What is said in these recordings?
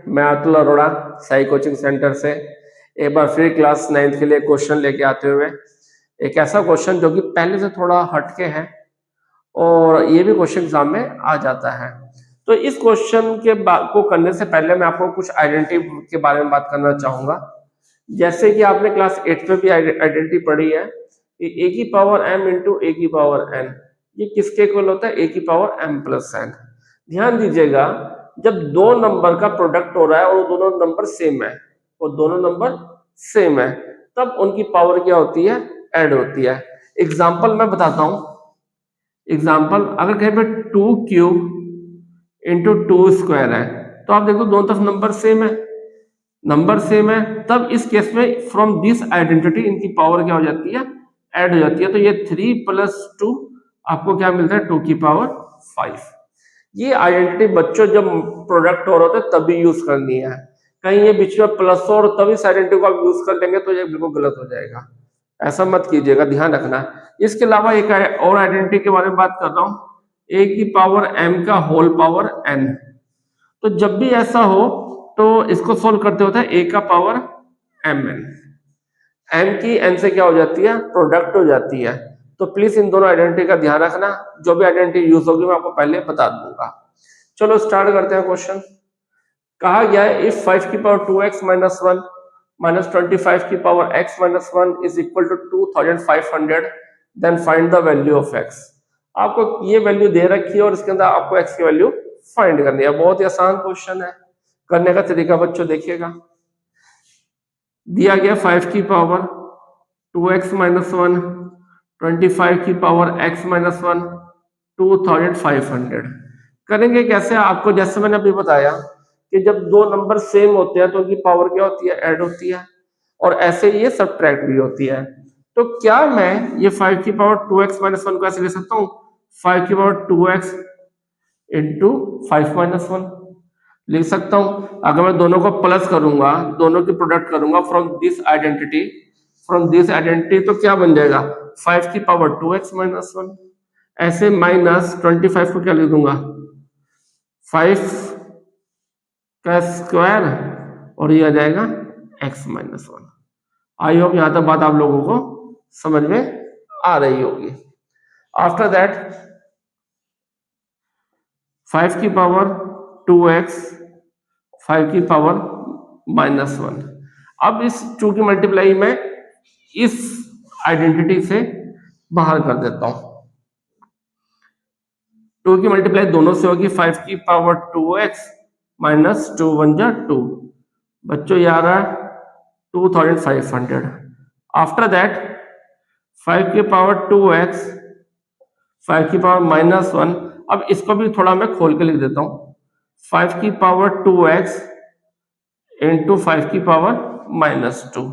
मैं Atul Arora Sai coaching centre से एक बार फिर क्लास 9th के लिए क्वेश्चन लेके आते हुए एक ऐसा क्वेश्चन जो कि पहले से थोड़ा हटके है और ये भी क्वेश्चन एग्जाम में आ जाता है। तो इस क्वेश्चन को करने से पहले मैं आपको कुछ आइडेंटिटी के बारे में बात करना चाहूंगा। जैसे कि आपने क्लास 8 में भी आइडेंटिटी पढ़ी है कि ए की पावर m इंटू ए की पावर n, ये किसके इक्वल होता है? ए की पावर m प्लस n। ध्यान दीजिएगा, जब दो नंबर का प्रोडक्ट हो रहा है और वो दोनों नंबर सेम है, वो दोनों नंबर सेम है, तब उनकी पावर क्या होती है? ऐड होती है। एग्जाम्पल मैं बताता हूं। एग्जाम्पल, अगर कहीं पे 2 क्यूब इंटू 2 स्क्वायर है तो आप देखो दोनों तरफ नंबर सेम है, नंबर सेम है, तब इस केस में फ्रॉम दिस आइडेंटिटी इनकी पावर क्या हो जाती है? ऐड हो जाती है। तो ये 3 प्लस 2 आपको क्या मिलता है? 2 की पावर 5। ये आइडेंटिटी बच्चों जब प्रोडक्ट हो रहा होता है तभी यूज करनी है। कहीं ये बीच में प्लस और तब इस आइडेंटिटी को आप यूज कर लेंगे तो ये बिल्कुल गलत हो जाएगा, ऐसा मत कीजिएगा, ध्यान रखना। इसके अलावा एक और आइडेंटिटी के बारे में बात कर रहा हूं, ए की पावर m का होल पावर n। तो जब भी ऐसा हो तो इसको सोल्व करते होता है a का पावर mn, m की n से क्या हो जाती है? प्रोडक्ट हो जाती है। तो प्लीज इन दोनों आइडेंटिटी का ध्यान रखना, जो भी आइडेंटिटी यूज होगी मैं आपको पहले बता दूंगा। चलो स्टार्ट करते हैं क्वेश्चन। कहा गया है इफ 5 की पावर 2x माइनस 1 माइनस 25 की power x minus 1 is equal to 2500, then find the value of x। आपको ये वैल्यू दे रखी है और इसके अंदर आपको x की वैल्यू फाइंड करनी है। बहुत ही आसान क्वेश्चन है, करने का तरीका बच्चों देखिएगा। दिया गया 5 की पावर 2x माइनस 1, 25 की पावर x माइनस 1, 2500। करेंगे कैसे? आपको जैसे मैंने अभी बताया कि जब दो नंबर सेम होते हैं तो उनकी पावर क्या होती है? ऐड होती है, और ऐसे ये सब्ट्रैक्ट भी होती है। तो क्या मैं ये 5 की पावर 2x माइनस 1 को ऐसे ले सकता हूँ? 5 की पावर 2x इंटू 5 माइनस 1 लिख सकता हूं। अगर मैं दोनों को प्लस करूंगा, दोनों की प्रोडक्ट करूंगा फ्रॉम दिस आइडेंटिटी, तो क्या बन जाएगा? 5 की पावर 2x माइनस 1, ऐसे माइनस 25 को क्या लिख दूंगा? 5 का स्क्वायर, और ये आ जाएगा x माइनस 1। आई होप यहां तक बात आप लोगों को समझ में आ रही होगी। आफ्टर दैट 5 की पावर 2x, 5 की पावर माइनस 1। अब इस 2 की मल्टीप्लाई मैं इस आइडेंटिटी से बाहर कर देता हूं। 2 की मल्टीप्लाई दोनों से होगी, 5 की पावर 2x माइनस 2 1 जा 2, बच्चों ये आ रहा है 2500। आफ्टर दैट 5 की पावर 2x, 5 की पावर माइनस 1। अब इसको भी थोड़ा मैं खोल के लिख देता हूं, 5 की पावर 2x इंटू 5 की power minus 2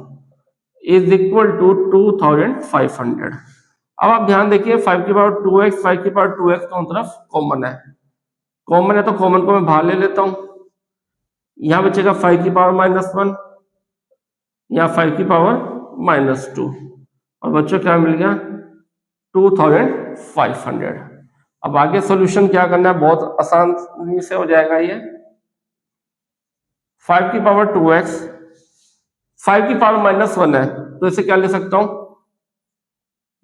is equal to 2500। अब आप ध्यान देखिए, 5 की पावर 2x, 5 की पावर 2x दोनों तरफ कॉमन है, कॉमन है तो कॉमन को मैं बाहर ले लेता हूं। यहां बचेगा 5 की पावर माइनस 1, यहां 5 की पावर माइनस 2, और बच्चों क्या मिल गया? 2500। अब आगे सॉल्यूशन क्या करना है? बहुत आसानी से हो जाएगा ये। 5 की पावर 2x, 5 की पावर माइनस 1 है तो इसे क्या ले सकता हूं?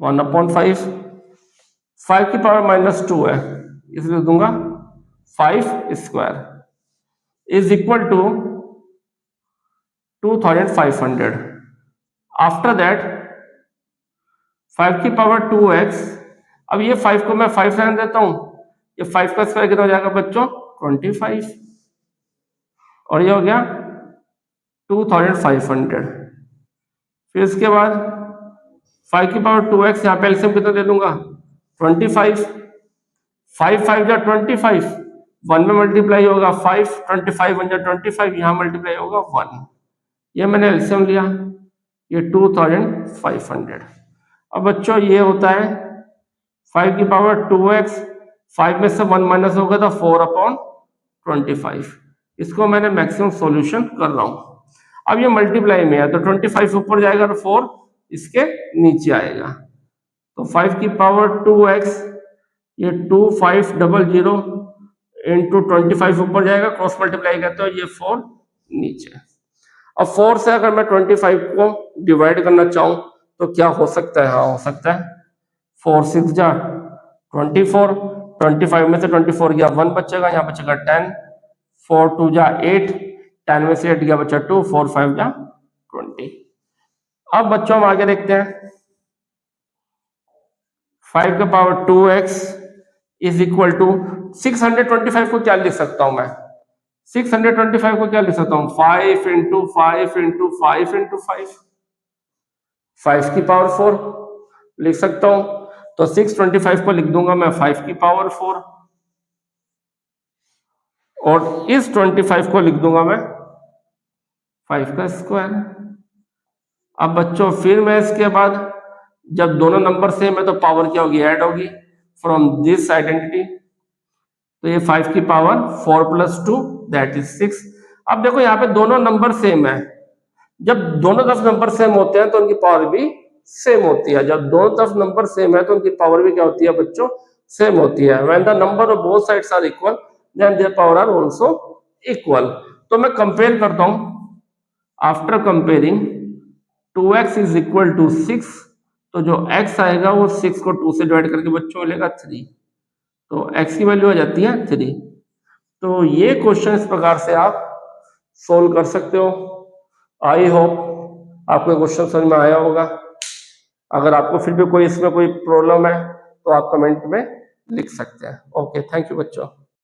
1/5। 5 की पावर माइनस 2 है, इसलिए लिख दूंगा 5 square is equal to 2500। After that 5 की पावर 2x, अब ये 5 को मैं 5 रहने देता हूं, ये 5 का स्क्वायर कितना हो जाएगा बच्चों? 25, और ये हो गया 2500। फिर इसके बाद 5 की पावर 2x, यहाँ पे एलसीएम कितना ले लूंगा? 25, 5 5 जा 25, 1 में मल्टीप्लाई होगा 5, 25 1 जा 25, यहाँ मल्टीप्लाई होगा 1, ये मैंने एलसीएम लिया, ये 2500। अब बच्चों ये होता है 5 की पावर 2x, 5 में से 1 माइनस होगा तो 4/25। इसको मैंने मैक्सिमम सॉल्यूशन कर रहा हूं। अब ये मल्टीप्लाई में है तो 25 ऊपर जाएगा और 4 इसके नीचे आएगा, तो 5 की पावर 2x, ये 2500 इंटू 25 ऊपर जाएगा, क्रॉस मल्टीप्लाई करते हो ये 4 नीचे। अब 4 से अगर मैं 25 को डिवाइड करना चाहूं तो क्या हो सकता है? हाँ हो सकता है, 4 6 जा 24, 25 में से 24 गया 1 बचेगा, यहाँ बचेगा 10, 4 2 जा 8, 10 में से 8 गया बचा 2, 4 5 जा 20। अब बच्चों हम आगे देखते हैं, 5 के power 2x is equal to 625 को क्या लिख सकता हूं मैं? 625 को क्या लिख सकता हूं? 5 इंटू 5 इंटू 5 इंटू 5, 5 की पावर 4 लिख सकता हूं। तो 625 को लिख दूंगा मैं 5 की पावर 4, और इस 25 को लिख दूंगा मैं 5 का स्क्वायर। अब बच्चों फिर मैं इसके बाद जब दोनों नंबर सेम है तो पावर क्या होगी? ऐड होगी फ्रॉम दिस आइडेंटिटी। तो ये 5 की पावर 4 प्लस 2 दैट इज 6। अब देखो यहाँ पे दोनों नंबर सेम है, जब दोनों तरफ नंबर सेम होते हैं तो उनकी पावर भी सेम होती है। जब दोनों तरफ नंबर सेम है तो उनकी पावर भी क्या होती है बच्चों? सेम होती है। When the number of both sides are equal then their power are also equal. तो मैं कंपेयर करता हूं, after comparing 2x is equal to 6, तो जो x आएगा वो 6 को 2 से डिवाइड करके बच्चों मिलेगा 3, तो x की वैल्यू आ जाती है 3। तो ये क्वेश्चन इस प्रकार से आप सोल्व कर सकते हो। आई होप आपको क्वेश्चन समझ में आया होगा। अगर आपको फिर भी कोई इसमें कोई प्रॉब्लम है तो आप कमेंट में लिख सकते हैं। ओके, थैंक यू बच्चों।